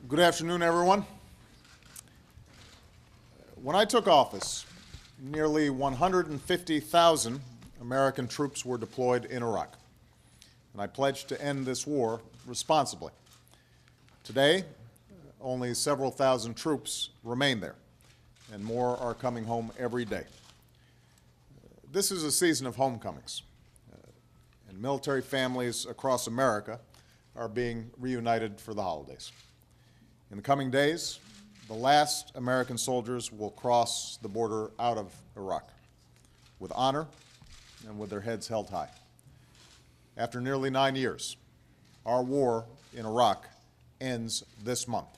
Good afternoon, everyone. When I took office, nearly 150,000 American troops were deployed in Iraq, and I pledged to end this war responsibly. Today, only several thousand troops remain there, and more are coming home every day. This is a season of homecomings, and military families across America are being reunited for the holidays. In the coming days, the last American soldiers will cross the border out of Iraq with honor and with their heads held high. After nearly 9 years, our war in Iraq ends this month.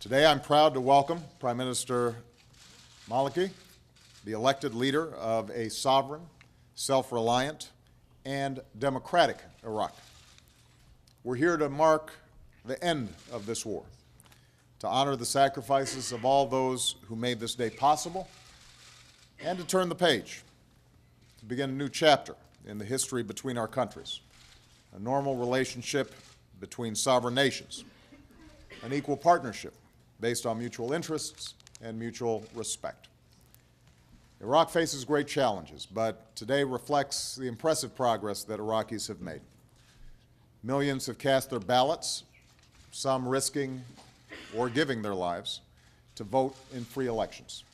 Today, I'm proud to welcome Prime Minister al-Maliki, the elected leader of a sovereign, self-reliant, and democratic Iraq. We're here to mark the end of this war, to honor the sacrifices of all those who made this day possible, and to turn the page, to begin a new chapter in the history between our countries, a normal relationship between sovereign nations, an equal partnership based on mutual interests and mutual respect. Iraq faces great challenges, but today reflects the impressive progress that Iraqis have made. Millions have cast their ballots, some risking or giving their lives to vote in free elections.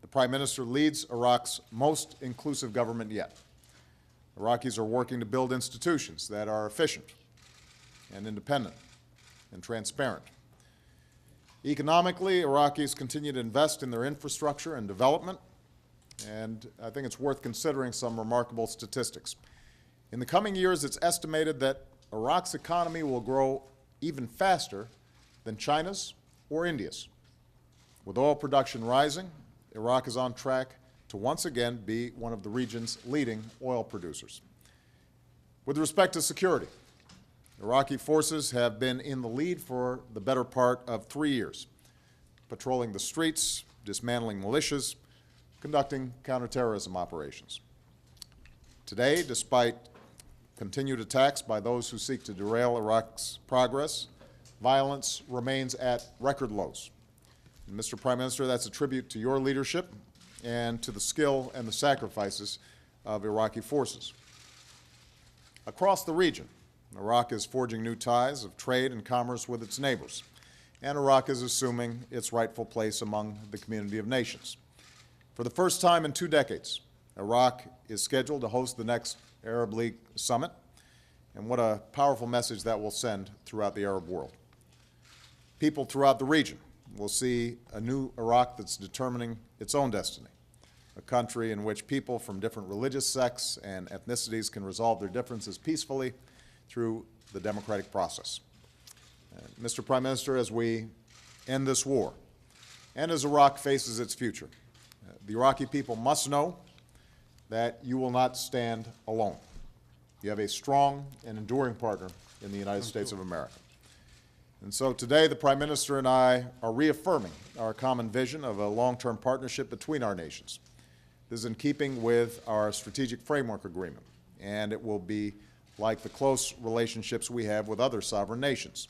The Prime Minister leads Iraq's most inclusive government yet. Iraqis are working to build institutions that are efficient and independent and transparent. Economically, Iraqis continue to invest in their infrastructure and development, and I think it's worth considering some remarkable statistics. In the coming years, it's estimated that Iraq's economy will grow even faster than China's or India's. With oil production rising, Iraq is on track to once again be one of the region's leading oil producers. With respect to security, Iraqi forces have been in the lead for the better part of 3 years, patrolling the streets, dismantling militias, conducting counterterrorism operations. Today, despite continued attacks by those who seek to derail Iraq's progress, violence remains at record lows. And Mr. Prime Minister, that's a tribute to your leadership and to the skill and the sacrifices of Iraqi forces. Across the region, Iraq is forging new ties of trade and commerce with its neighbors, and Iraq is assuming its rightful place among the community of nations. For the first time in 2 decades, Iraq is scheduled to host the next Arab League summit, and what a powerful message that will send throughout the Arab world. People throughout the region will see a new Iraq that's determining its own destiny, a country in which people from different religious sects and ethnicities can resolve their differences peacefully through the democratic process. Mr. Prime Minister, as we end this war, and as Iraq faces its future, the Iraqi people must know that you will not stand alone. You have a strong and enduring partner in the United States of America. And so today, the Prime Minister and I are reaffirming our common vision of a long-term partnership between our nations. This is in keeping with our strategic framework agreement, and it will be like the close relationships we have with other sovereign nations.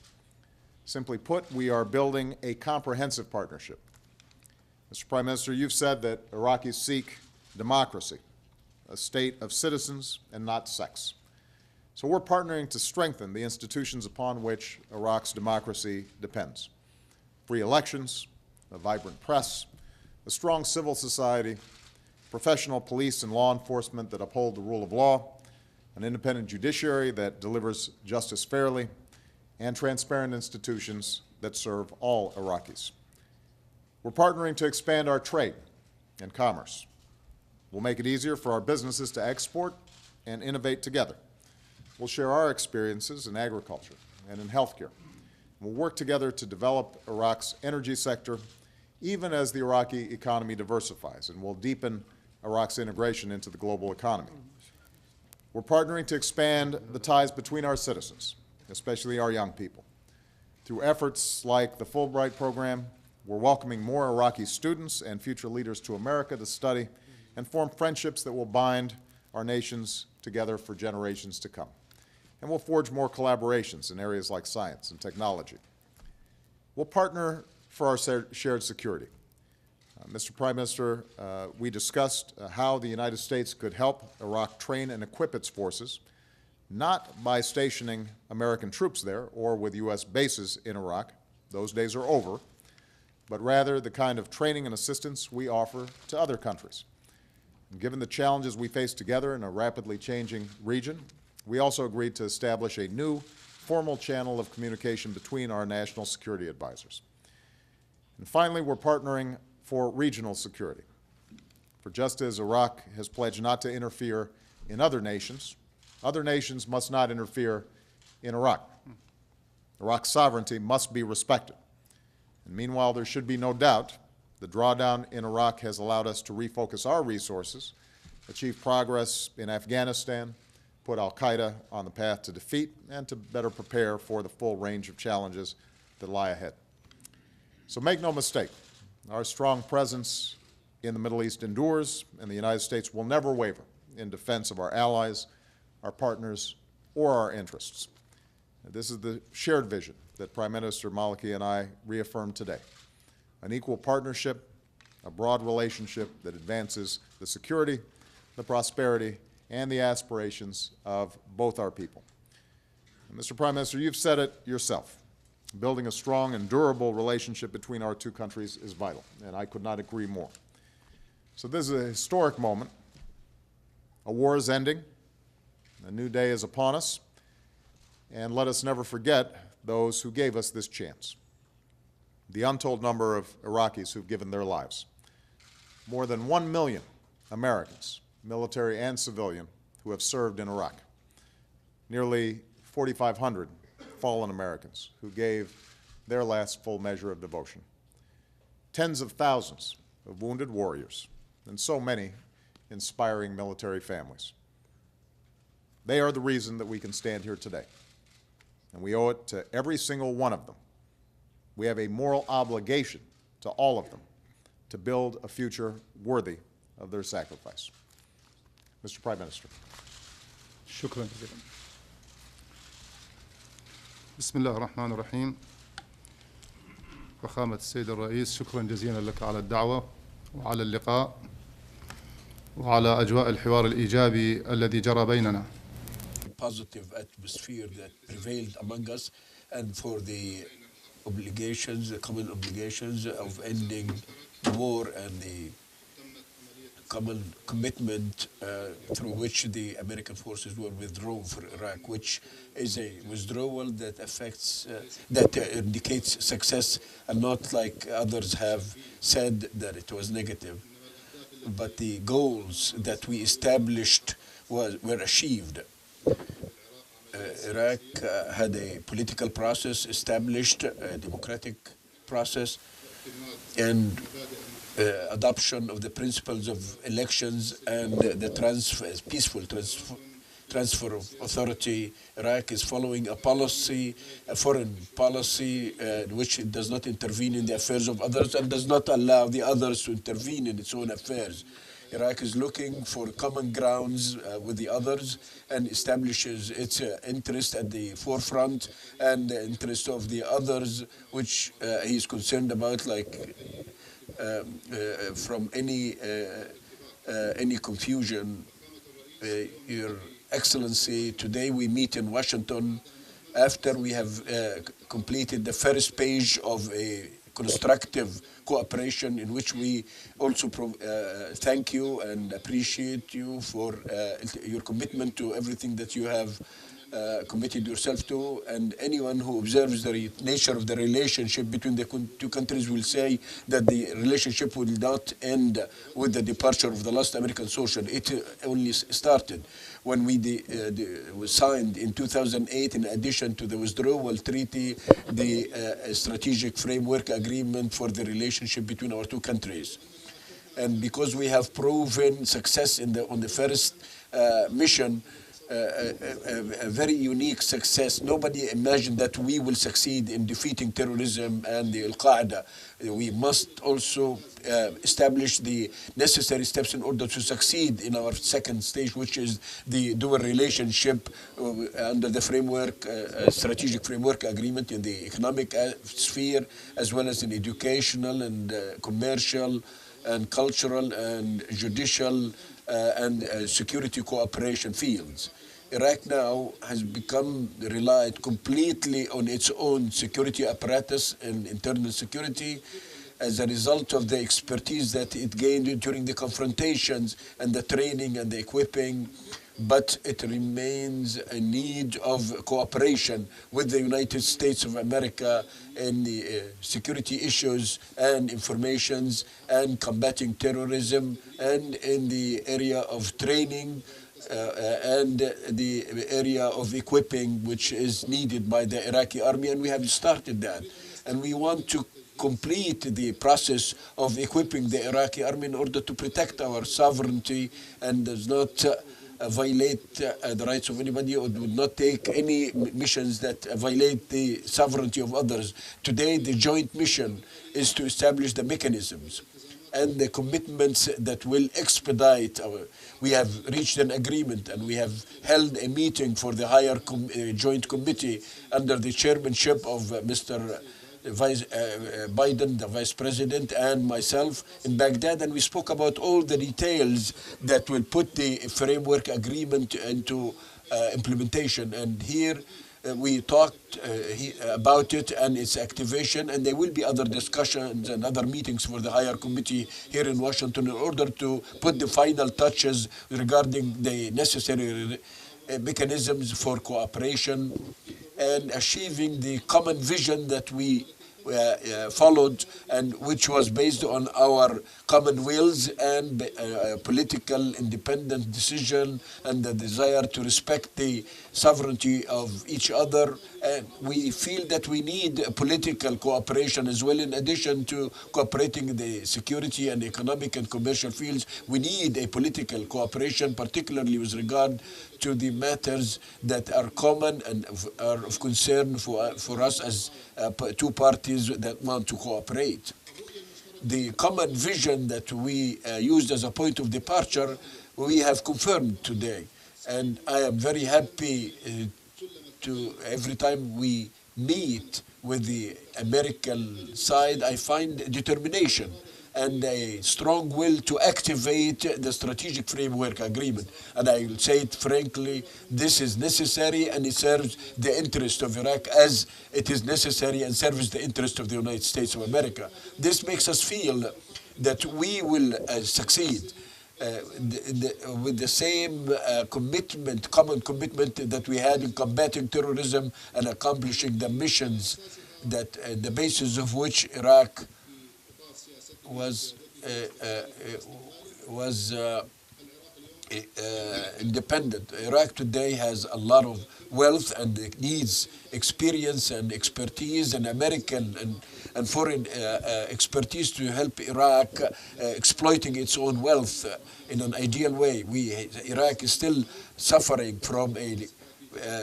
Simply put, we are building a comprehensive partnership. Mr. Prime Minister, you've said that Iraqis seek democracy, a state of citizens and not sects. So we're partnering to strengthen the institutions upon which Iraq's democracy depends. Free elections, a vibrant press, a strong civil society, professional police and law enforcement that uphold the rule of law, an independent judiciary that delivers justice fairly, and transparent institutions that serve all Iraqis. We're partnering to expand our trade and commerce. We'll make it easier for our businesses to export and innovate together. We'll share our experiences in agriculture and in healthcare. We'll work together to develop Iraq's energy sector, even as the Iraqi economy diversifies, and we'll deepen Iraq's integration into the global economy. We're partnering to expand the ties between our citizens, especially our young people. Through efforts like the Fulbright program, we're welcoming more Iraqi students and future leaders to America to study and form friendships that will bind our nations together for generations to come. And we'll forge more collaborations in areas like science and technology, We'll partner for our shared security. Mr. Prime Minister, we discussed how the United States could help Iraq train and equip its forces, not by stationing American troops there or with U.S. bases in Iraq. Those days are over, but rather the kind of training and assistance we offer to other countries. And given the challenges we face together in a rapidly changing region, we also agreed to establish a new formal channel of communication between our national security advisors. And finally, we're partnering for regional security. For just as Iraq has pledged not to interfere in other nations must not interfere in Iraq. Iraq's sovereignty must be respected. And meanwhile, there should be no doubt the drawdown in Iraq has allowed us to refocus our resources, achieve progress in Afghanistan, put al-Qaeda on the path to defeat, and to better prepare for the full range of challenges that lie ahead. So make no mistake, our strong presence in the Middle East endures, and the United States will never waver in defense of our allies, our partners, or our interests. This is the shared vision that Prime Minister Maliki and I reaffirmed today. An equal partnership, a broad relationship that advances the security, the prosperity, and the aspirations of both our people. And Mr. Prime Minister, you've said it yourself. Building a strong and durable relationship between our two countries is vital, and I could not agree more. So this is a historic moment. A war is ending. A new day is upon us. And let us never forget those who gave us this chance. The untold number of Iraqis who've given their lives. More than 1 million Americans, military and civilian, who have served in Iraq. Nearly 4,500 fallen Americans who gave their last full measure of devotion. Tens of thousands of wounded warriors, and so many inspiring military families. They are the reason that we can stand here today, and we owe it to every single one of them. We have a moral obligation to all of them to build a future worthy of their sacrifice. Mr. Prime Minister. شكرا جزيلا. بسم الله الرحمن الرحيم. فخامة السيد الرئيس، شكرا جزيلا لك على الدعوة وعلى اللقاء وعلى أجواء الحوار الإيجابي الذي جرى بيننا. Positive atmosphere that prevailed among us, and for the obligations, the common obligations of ending the war and the common commitment through which the American forces were withdrawn from Iraq, which is a withdrawal that affects, that indicates success, and not like others have said that it was negative. But the goals that we established were achieved. Iraq had a political process established, a democratic process, and adoption of the principles of elections and the peaceful transfer of authority. Iraq is following a policy, a foreign policy, in which it does not intervene in the affairs of others and does not allow the others to intervene in its own affairs. Iraq is looking for common grounds with the others and establishes its interest at the forefront and the interest of the others, which he is concerned about, like from any confusion. Your Excellency, today we meet in Washington after we have completed the first page of a constructive cooperation, in which we also thank you and appreciate you for your commitment to everything that you have committed yourself to. And anyone who observes the nature of the relationship between the two countries will say that the relationship will not end with the departure of the last American soldier. It only started when we was signed in 2008, in addition to the withdrawal treaty, the strategic framework agreement for the relationship between our two countries. And because we have proven success on the first mission, a very unique success. Nobody imagined that we will succeed in defeating terrorism and the Al-Qaeda. We must also establish the necessary steps in order to succeed in our second stage, which is the dual relationship under the framework, strategic framework agreement in the economic sphere, as well as in educational and commercial and cultural and judicial and security cooperation fields. Iraq now has become relied completely on its own security apparatus and internal security as a result of the expertise that it gained during the confrontations and the training and the equipping. But it remains a need of cooperation with the United States of America in the security issues and informations and combating terrorism and in the area of training and the area of equipping, which is needed by the Iraqi army, and we have started that. And we want to complete the process of equipping the Iraqi army in order to protect our sovereignty and does not violate the rights of anybody, or would not take any missions that violate the sovereignty of others. Today, the joint mission is to establish the mechanisms and the commitments that will expedite our. We have reached an agreement and we have held a meeting for the higher joint committee under the chairmanship of Mr. Biden, the vice president, and myself in Baghdad, and we spoke about all the details that will put the framework agreement into implementation. And here we talked about it and its activation, and there will be other discussions and other meetings for the higher committee here in Washington in order to put the final touches regarding the necessary mechanisms for cooperation and achieving the common vision that we followed, and which was based on our common wills and political independent decision and the desire to respect the sovereignty of each other. And we feel that we need political cooperation as well. In addition to cooperating in the security and economic and commercial fields, we need a political cooperation, particularly with regard to the matters that are common and are of concern for us as two parties that want to cooperate. The common vision that we used as a point of departure, we have confirmed today. And I am very happy to every time we meet with the American side, I find determination and a strong will to activate the strategic framework agreement. And I will say it frankly, this is necessary and it serves the interest of Iraq as it is necessary and serves the interest of the United States of America. This makes us feel that we will succeed with the same commitment, common commitment that we had in combating terrorism and accomplishing the missions that the basis of which Iraq was independent. Iraq today has a lot of wealth and it needs experience and expertise and American and foreign expertise to help Iraq exploiting its own wealth in an ideal way. Iraq is still suffering from a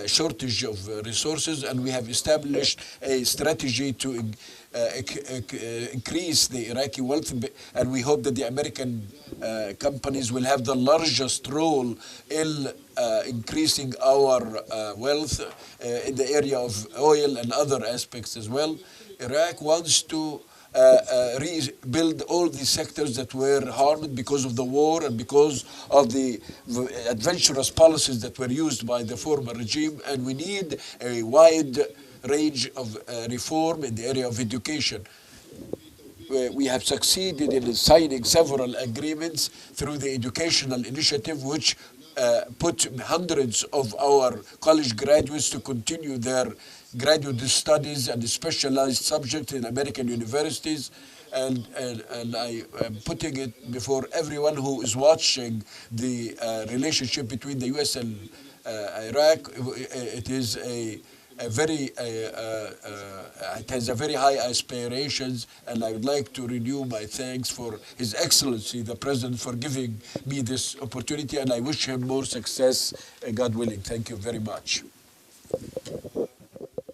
shortage of resources, and we have established a strategy to increase the Iraqi wealth, and we hope that the American companies will have the largest role in increasing our wealth in the area of oil and other aspects as well. Iraq wants to rebuild all the sectors that were harmed because of the war and because of the adventurous policies that were used by the former regime, and we need a wide range of reform in the area of education. We have succeeded in signing several agreements through the educational initiative, which put hundreds of our college graduates to continue their graduate studies and specialized subjects in American universities. And I am putting it before everyone who is watching the relationship between the U.S. and Iraq. It is a it has a very high aspirations, and I would like to renew my thanks for His Excellency, the President, for giving me this opportunity, and I wish him more success, God willing. Thank you very much.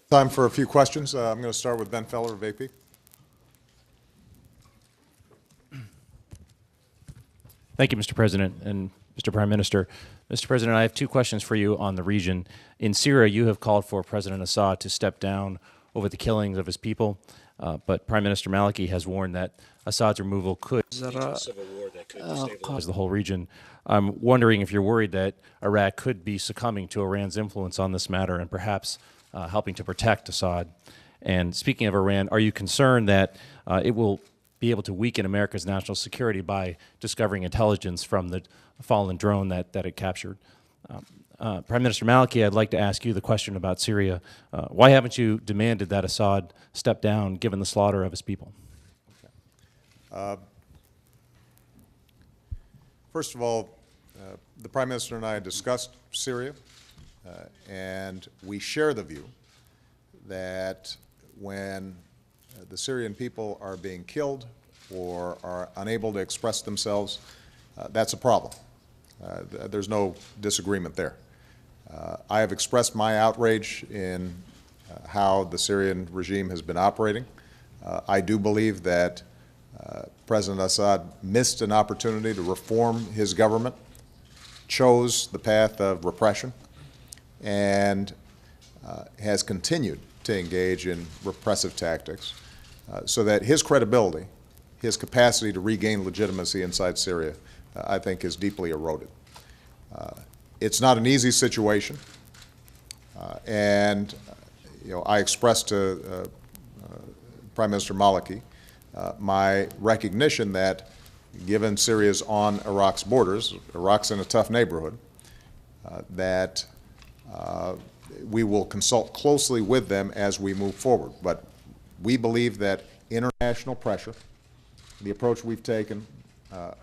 Time for a few questions. I'm going to start with Ben Feller, VP. Thank you, Mr. President and Mr. Prime Minister. Mr. President, I have two questions for you on the region. In Syria, you have called for President Assad to step down over the killings of his people, but Prime Minister Maliki has warned that Assad's removal could lead to a civil war that could destabilize the whole region. I'm wondering if you're worried that Iraq could be succumbing to Iran's influence on this matter and perhaps helping to protect Assad. And speaking of Iran, are you concerned that it will be able to weaken America's national security by discovering intelligence from the fallen drone that it captured? Prime Minister Maliki, I'd like to ask you the question about Syria. Why haven't you demanded that Assad step down given the slaughter of his people? First of all, the Prime Minister and I discussed Syria, and we share the view that when the Syrian people are being killed or are unable to express themselves, that's a problem. There's no disagreement there. I have expressed my outrage in how the Syrian regime has been operating. I do believe that President Assad missed an opportunity to reform his government, chose the path of repression, and has continued to engage in repressive tactics, so that his credibility, his capacity to regain legitimacy inside Syria, I think is deeply eroded. It's not an easy situation, and I expressed to Prime Minister Maliki my recognition that given Syria's on Iraq's borders, Iraq's in a tough neighborhood, that we will consult closely with them as we move forward. But we believe that international pressure, the approach we've taken,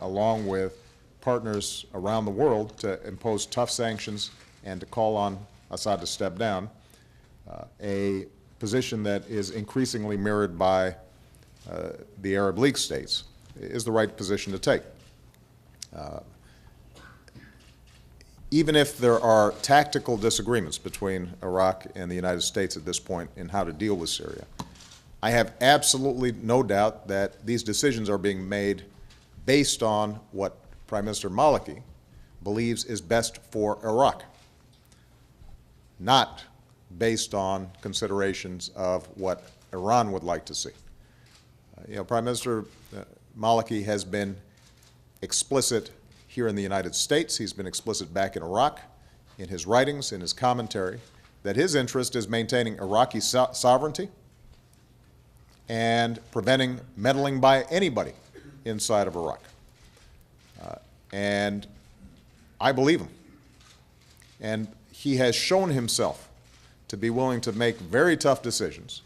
along with partners around the world to impose tough sanctions and to call on Assad to step down, a position that is increasingly mirrored by the Arab League states, is the right position to take. Even if there are tactical disagreements between Iraq and the United States at this point in how to deal with Syria, I have absolutely no doubt that these decisions are being made based on what Prime Minister Maliki believes is best for Iraq, not based on considerations of what Iran would like to see. Prime Minister Maliki has been explicit here in the United States. He's been explicit back in Iraq, in his writings, in his commentary, that his interest is maintaining Iraqi sovereignty and preventing meddling by anybody inside of Iraq. And I believe him. And he has shown himself to be willing to make very tough decisions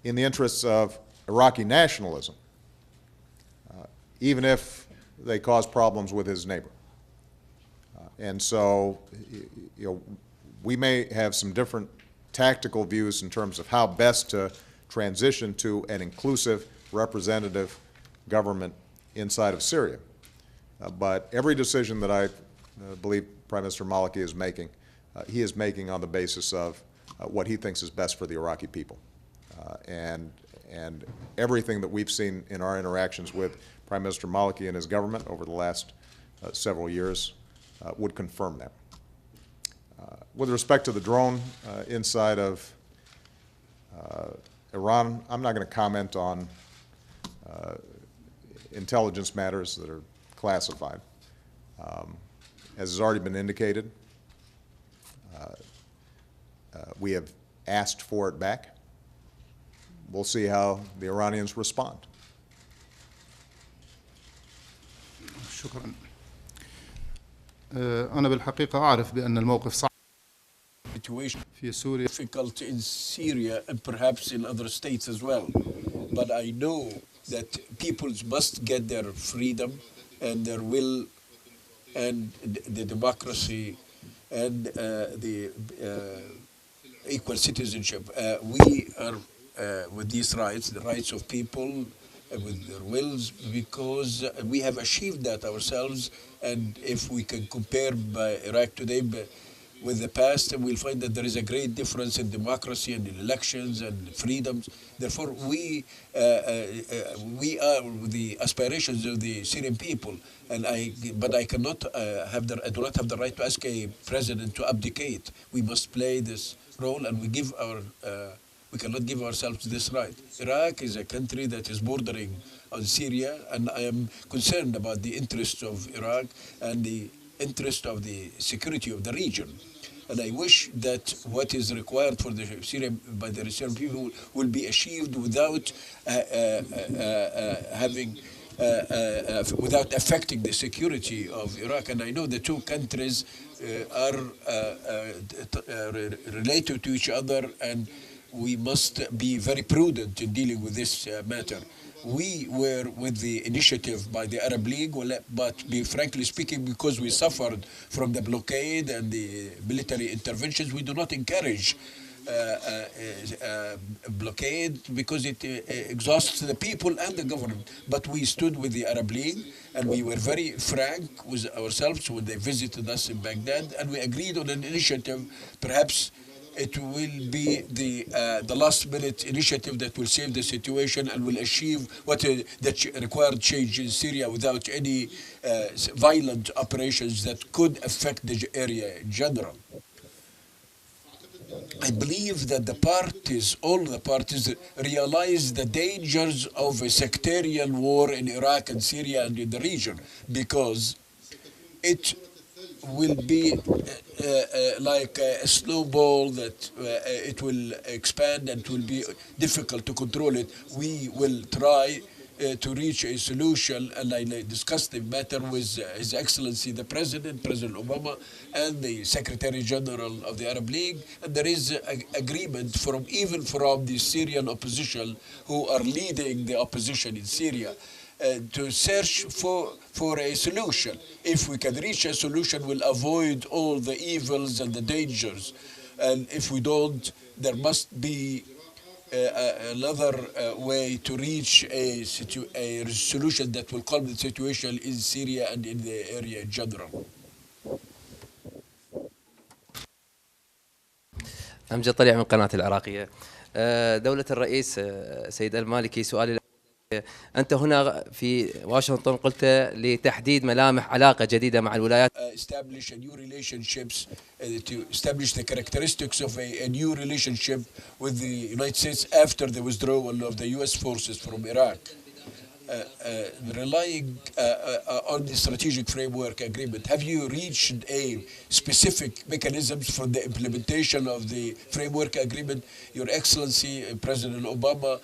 in the interests of Iraqi nationalism, even if they cause problems with his neighbor. And so, we may have some different tactical views in terms of how best to transition to an inclusive, representative government inside of Syria. But every decision that I believe Prime Minister Maliki is making, he is making on the basis of what he thinks is best for the Iraqi people. And everything that we've seen in our interactions with Prime Minister Maliki and his government over the last several years would confirm that. With respect to the drone inside of Iran, I'm not going to comment on intelligence matters that are classified. As has already been indicated, we have asked for it back. We'll see how the Iranians respond. شكرا. أنا بالحقيقة أعرف بأن الموقف صعب Situation في سوريا. difficult in Syria and perhaps in other states as well. But I know that peoples must get their freedom and their will and the democracy and the equal citizenship. We are with these rights, the rights of people with their wills, because we have achieved that ourselves. And if we can compare by Iraq today with the past, we'll find that there is a great difference in democracy and in elections and freedoms. Therefore, we are the aspirations of the Syrian people, and but I cannot I do not have the right to ask a president to abdicate. We must play this role, and we cannot give ourselves this right. Iraq is a country that is bordering on Syria, and I am concerned about the interests of Iraq and the interest of the security of the region. And I wish that what is required for the Syrian by the Syrian people will be achieved without without affecting the security of Iraq. And I know the two countries are related to each other, and we must be very prudent in dealing with this matter. We were with the initiative by the Arab League, but frankly speaking, because we suffered from the blockade and the military interventions, we do not encourage blockade because it exhausts the people and the government. But we stood with the Arab League, and we were very frank with ourselves when they visited us in Baghdad, and we agreed on an initiative. Perhaps it will be the last-minute initiative that will save the situation and will achieve the required change in Syria without any violent operations that could affect the area in general. I believe that all the parties realize the dangers of a sectarian war in Iraq and Syria and in the region, because it will be like a snowball that it will expand and it will be difficult to control it. We will try to reach a solution, and I discussed the matter with His Excellency the President Obama, and the Secretary General of the Arab League, and there is agreement even from the Syrian opposition who are leading the opposition in Syria to search for a solution. If we can reach a solution, we'll avoid all the evils and the dangers. And if we don't, there must be another way to reach a solution that will calm the situation in Syria and in the area in general. أمجد طلع من قناة العراقية. دولة الرئيس سيد المالكي، سؤالي أنت هنا في واشنطن قلت لتحديد ملامح علاقة جديدة مع الولايات. Establish a new relationships, to establish the characteristics of a new relationship with the United States after the withdrawal of the U.S. forces from Iraq. Relying on the strategic framework agreement, have you reached a specific mechanisms for the implementation of the framework agreement? Your Excellency, President Obama,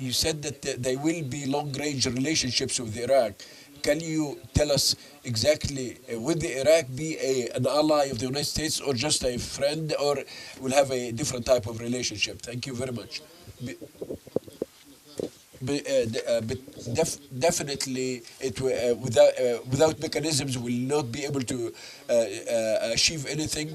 you said that there will be long-range relationships with Iraq. Can you tell us exactly, will the Iraq be an ally of the United States or just a friend, or will have a different type of relationship? Thank you very much. Definitely, without mechanisms, we will not be able to achieve anything.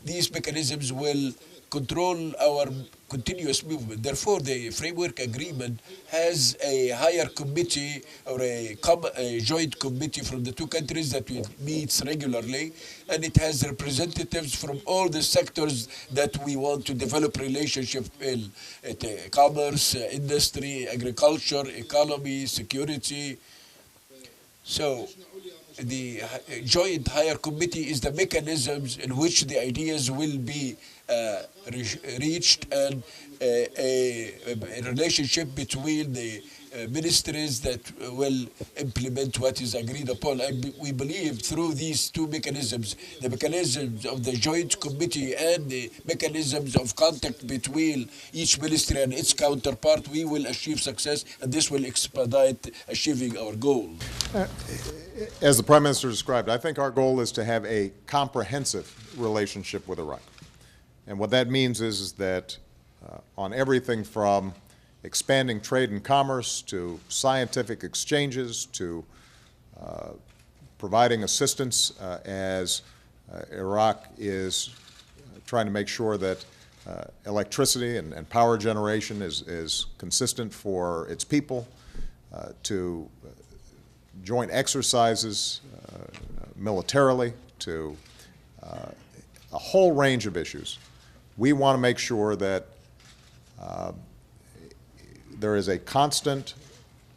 These mechanisms will control our continuous movement. Therefore, the framework agreement has a higher committee or a joint committee from the two countries that meets regularly, and it has representatives from all the sectors that we want to develop relationship in: commerce, industry, agriculture, economy, security. So the joint higher committee is the mechanisms in which the ideas will be reached, and a relationship between the ministries that will implement what is agreed upon. We believe through these two mechanisms, the mechanisms of the joint committee and the mechanisms of contact between each ministry and its counterpart, we will achieve success, and this will expedite achieving our goal. As the Prime Minister described, I think our goal is to have a comprehensive relationship with Iraq. And what that means is that on everything from expanding trade and commerce to scientific exchanges to providing assistance as Iraq is trying to make sure that electricity and power generation is consistent for its people, to joint exercises militarily, to a whole range of issues. We want to make sure that there is a constant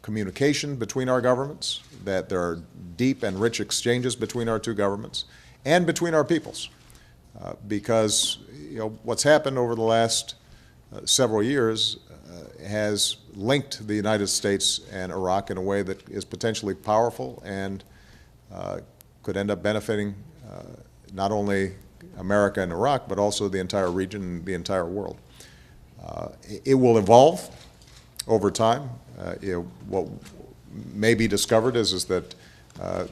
communication between our governments, that there are deep and rich exchanges between our two governments and between our peoples. Because what's happened over the last several years has linked the United States and Iraq in a way that is potentially powerful and could end up benefiting not only America and Iraq, but also the entire region and the entire world. It will evolve over time. What may be discovered is that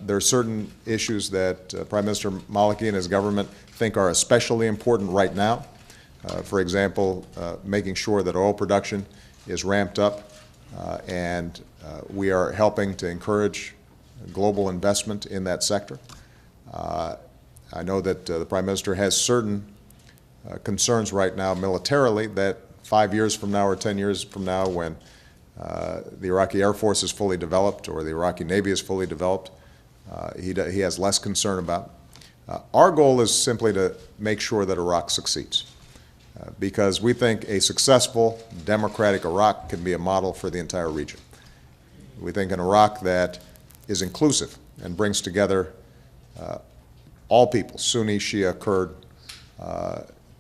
there are certain issues that Prime Minister Maliki and his government think are especially important right now. For example, making sure that oil production is ramped up, and we are helping to encourage global investment in that sector. I know that the Prime Minister has certain concerns right now militarily that 5 years from now or 10 years from now, when the Iraqi Air Force is fully developed or the Iraqi Navy is fully developed, he has less concern about. Our goal is simply to make sure that Iraq succeeds, because we think a successful democratic Iraq can be a model for the entire region. We think an Iraq that is inclusive and brings together all people, Sunni, Shia, Kurd,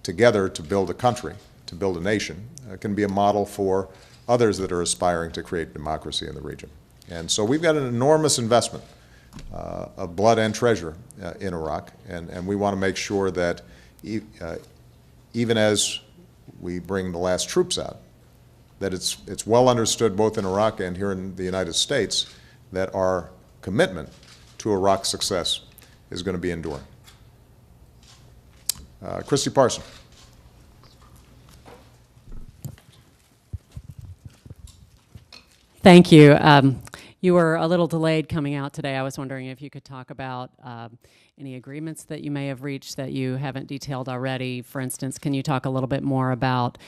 together to build a country, to build a nation, can be a model for others that are aspiring to create democracy in the region. And so we've got an enormous investment of blood and treasure in Iraq, and we want to make sure that even as we bring the last troops out, that it's well understood both in Iraq and here in the United States that our commitment to Iraq's success is going to be enduring. Christy Parson. Thank you. You were a little delayed coming out today. I was wondering if you could talk about any agreements that you may have reached that you haven't detailed already. For instance, can you talk a little bit more about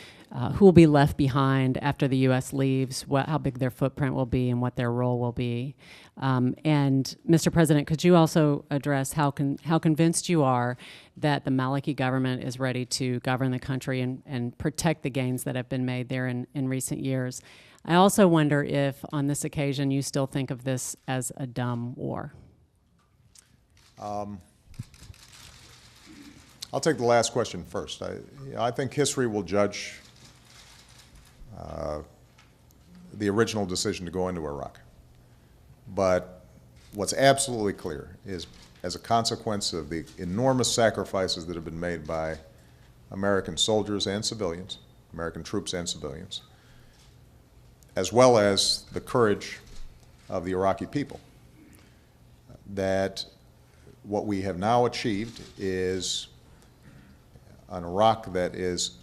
who will be left behind after the U.S. leaves, how big their footprint will be, and what their role will be? And Mr. President, could you also address how convinced you are that the Maliki government is ready to govern the country and protect the gains that have been made there in recent years? I also wonder if, on this occasion, you still think of this as a dumb war. I'll take the last question first. I think history will judge the original decision to go into Iraq. But what's absolutely clear is, as a consequence of the enormous sacrifices that have been made by American soldiers and civilians, American troops and civilians, as well as the courage of the Iraqi people, that what we have now achieved is an Iraq that is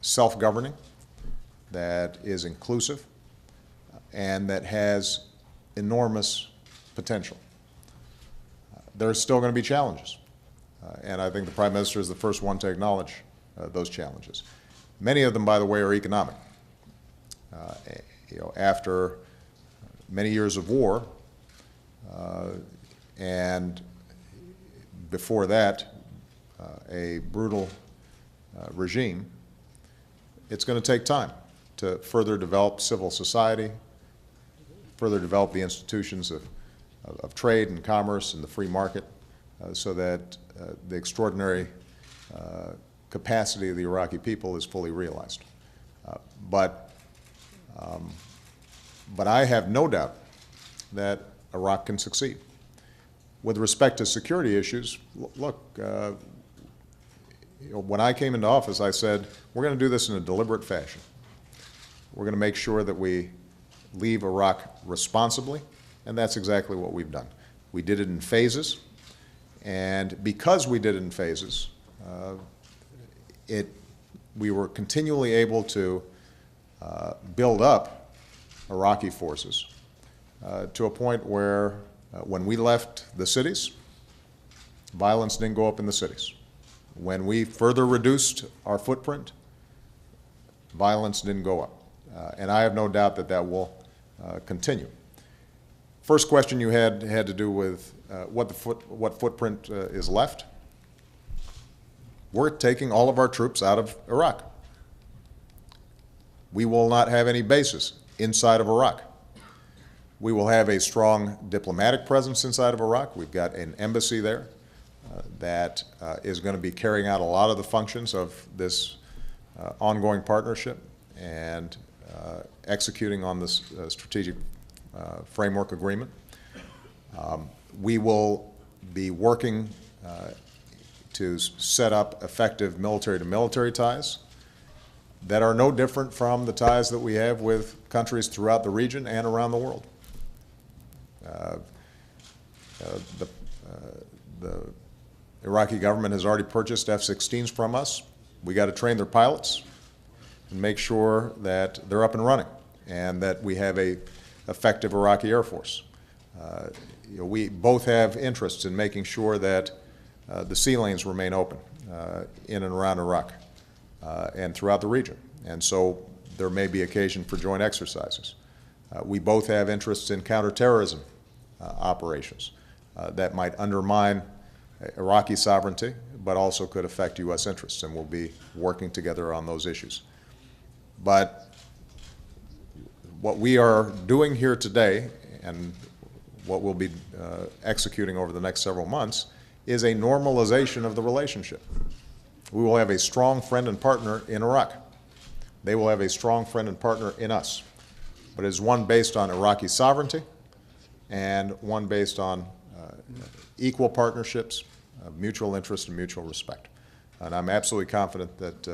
self-governing, that is inclusive, and that has enormous potential. There's still going to be challenges, and I think the Prime Minister is the first one to acknowledge those challenges. Many of them, by the way, are economic. After many years of war, and before that, a brutal regime, it's going to take time to further develop civil society, further develop the institutions of trade and commerce and the free market, so that the extraordinary capacity of the Iraqi people is fully realized. But I have no doubt that Iraq can succeed. With respect to security issues, look, when I came into office, I said, we're going to do this in a deliberate fashion. We're going to make sure that we leave Iraq responsibly, and that's exactly what we've done. We did it in phases, and because we did it in phases, we were continually able to build up Iraqi forces to a point where when we left the cities, violence didn't go up in the cities. When we further reduced our footprint, violence didn't go up. And I have no doubt that that will continue. First question you had to do with what footprint is left. We're taking all of our troops out of Iraq. We will not have any bases inside of Iraq. We will have a strong diplomatic presence inside of Iraq. We've got an embassy there that is going to be carrying out a lot of the functions of this ongoing partnership and executing on this strategic framework agreement. We will be working to set up effective military-to-military ties that are no different from the ties that we have with countries throughout the region and around the world. The Iraqi government has already purchased F-16s from us. We got to train their pilots and make sure that they're up and running and that we have a effective Iraqi Air Force. We both have interests in making sure that the sea lanes remain open in and around Iraq and throughout the region. And so there may be occasion for joint exercises. We both have interests in counterterrorism operations that might undermine Iraqi sovereignty, but also could affect U.S. interests, and we'll be working together on those issues. But what we are doing here today, and what we'll be executing over the next several months, is a normalization of the relationship. We will have a strong friend and partner in Iraq. They will have a strong friend and partner in us. But it is one based on Iraqi sovereignty and one based on equal partnerships, mutual interest, and mutual respect. And I'm absolutely confident that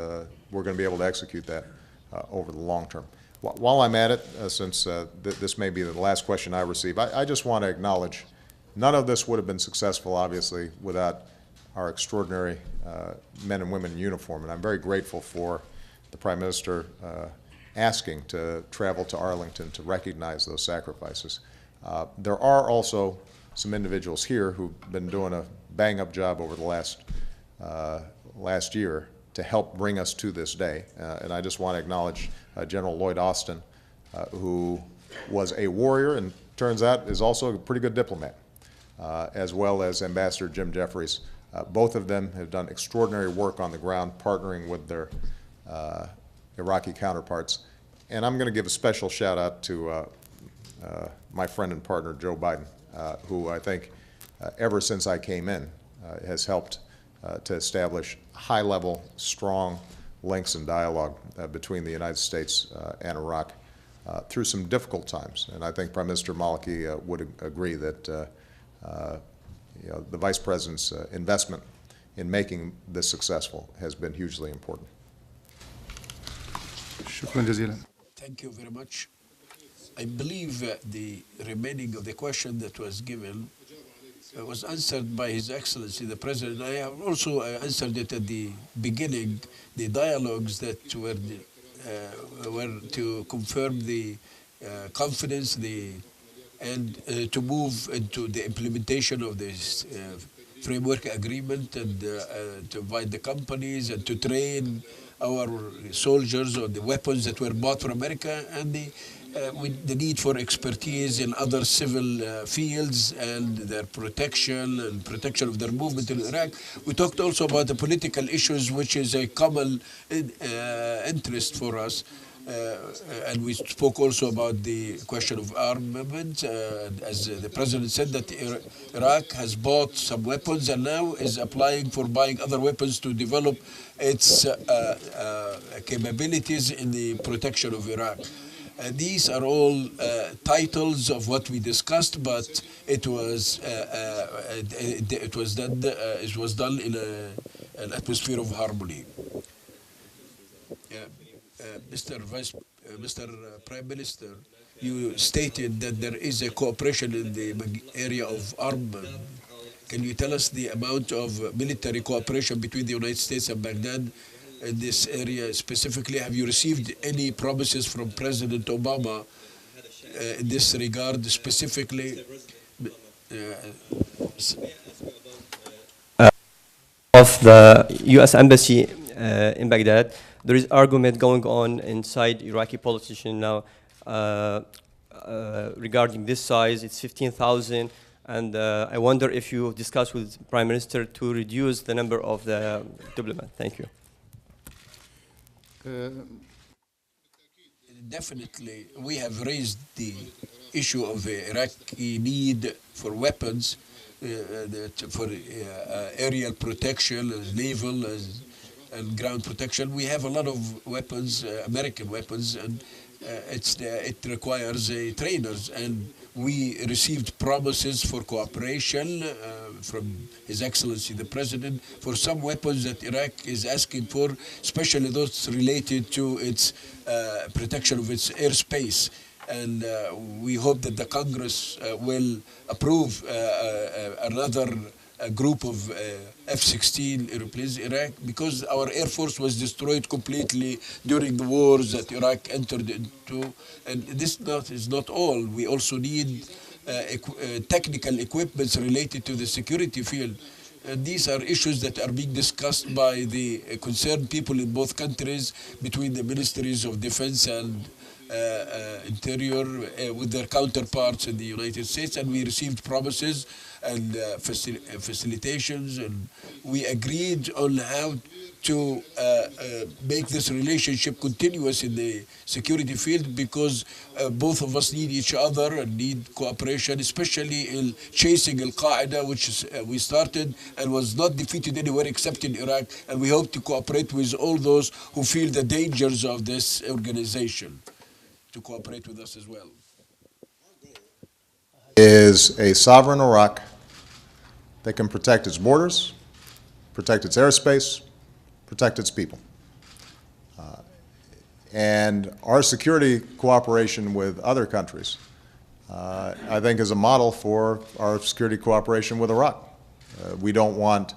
we're going to be able to execute that over the long term. While I'm at it, since this may be the last question I receive, I just want to acknowledge none of this would have been successful, obviously, without our extraordinary men and women in uniform. And I'm very grateful for the Prime Minister asking to travel to Arlington to recognize those sacrifices. There are also some individuals here who've been doing a bang-up job over the last year to help bring us to this day. And I just want to acknowledge General Lloyd Austin, who was a warrior and turns out is also a pretty good diplomat, as well as Ambassador Jim Jeffries. Both of them have done extraordinary work on the ground, partnering with their Iraqi counterparts. And I'm going to give a special shout out to my friend and partner, Joe Biden, who I think ever since I came in has helped to establish high-level, strong links and dialogue between the United States and Iraq through some difficult times. And I think Prime Minister Maliki would agree that the Vice President's investment in making this successful has been hugely important. شكرا جزيلا. Thank you very much. I believe the remaining of the question that was given was answered by His Excellency the President. I have also answered it at the beginning, the dialogues that were to confirm the confidence and to move into the implementation of this framework agreement and to invite the companies and to train our soldiers on the weapons that were bought from America and with the need for expertise in other civil fields and their protection and protection of their movement in Iraq. We talked also about the political issues, which is a common interest for us. And we spoke also about the question of armament, as the President said that Iraq has bought some weapons and now is applying for buying other weapons to develop its capabilities in the protection of Iraq. These are all titles of what we discussed, but it was done in an atmosphere of harmony. Mr. Prime Minister, you stated that there is a cooperation in the area of armament. Can you tell us the amount of military cooperation between the United States and Baghdad in this area specifically? Have you received any promises from President Obama in this regard specifically? of the U.S. Embassy in Baghdad, there is argument going on inside Iraqi politicians now regarding this size. It's 15,000, and I wonder if you discussed with Prime Minister to reduce the number of the diplomats. Thank you. Definitely, we have raised the issue of the Iraqi need for weapons, for aerial protection, naval and ground protection. We have a lot of weapons, American weapons, and it requires trainers. And we received promises for cooperation from His Excellency the President for some weapons that Iraq is asking for, especially those related to its protection of its airspace. And we hope that the Congress will approve another group of F-16 airplanes in Iraq, because our Air Force was destroyed completely during the wars that Iraq entered into. And this is not all. We also need technical equipments related to the security field. And these are issues that are being discussed by the concerned people in both countries, between the Ministries of Defense and Interior with their counterparts in the United States. And we received promises and facilitations, and we agreed on how to make this relationship continuous in the security field, because both of us need each other and need cooperation, especially in chasing al-Qaeda, which we started and was not defeated anywhere except in Iraq. And we hope to cooperate with all those who feel the dangers of this organization to cooperate with us as well. Is a sovereign Iraq that can protect its borders, protect its airspace, protect its people. And our security cooperation with other countries, I think, is a model for our security cooperation with Iraq. We don't want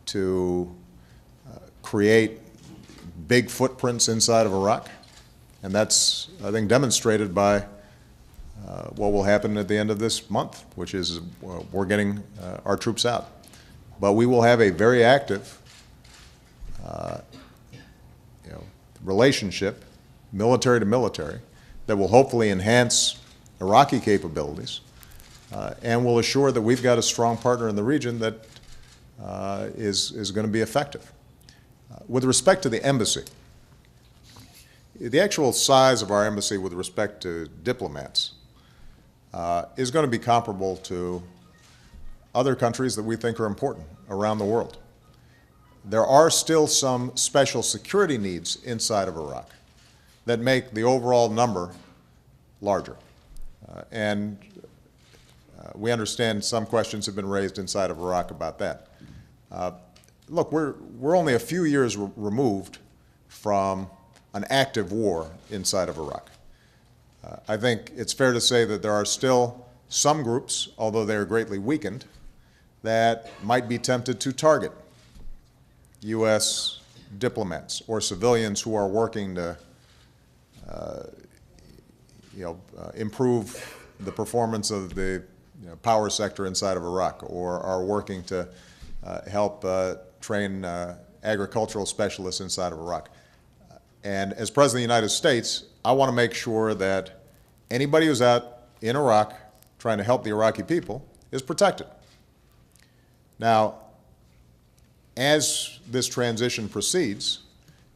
to create big footprints inside of Iraq, and that's, I think, demonstrated by what will happen at the end of this month, which is we're getting our troops out. But we will have a very active relationship, military to military, that will hopefully enhance Iraqi capabilities and will assure that we've got a strong partner in the region that is going to be effective. With respect to the embassy, the actual size of our embassy with respect to diplomats is going to be comparable to other countries that we think are important around the world. There are still some special security needs inside of Iraq that make the overall number larger. And we understand some questions have been raised inside of Iraq about that. Look, we're only a few years removed from an active war inside of Iraq. I think it's fair to say that there are still some groups, although they are greatly weakened, that might be tempted to target U.S. diplomats or civilians who are working to improve the performance of the power sector inside of Iraq, or are working to help train agricultural specialists inside of Iraq. And as President of the United States, I want to make sure that anybody who's out in Iraq trying to help the Iraqi people is protected. Now, as this transition proceeds,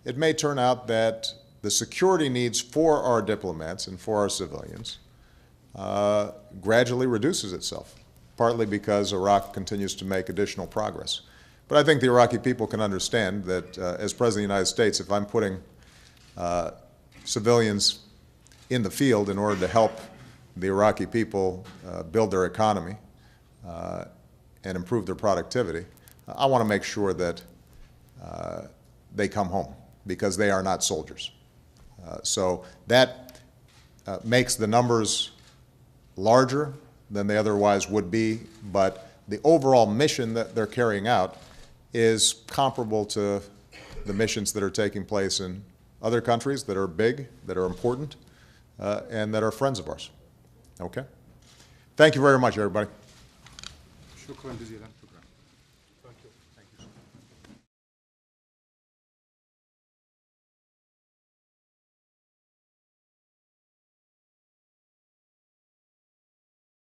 it may turn out that the security needs for our diplomats and for our civilians gradually reduces itself, partly because Iraq continues to make additional progress. But I think the Iraqi people can understand that as President of the United States, if I'm putting civilians in the field in order to help the Iraqi people build their economy and improve their productivity, I want to make sure that they come home, because they are not soldiers. So that makes the numbers larger than they otherwise would be, but the overall mission that they're carrying out is comparable to the missions that are taking place in other countries that are big, that are important, and that are friends of ours. Okay? Thank you very much, everybody. شكرا جزيلا.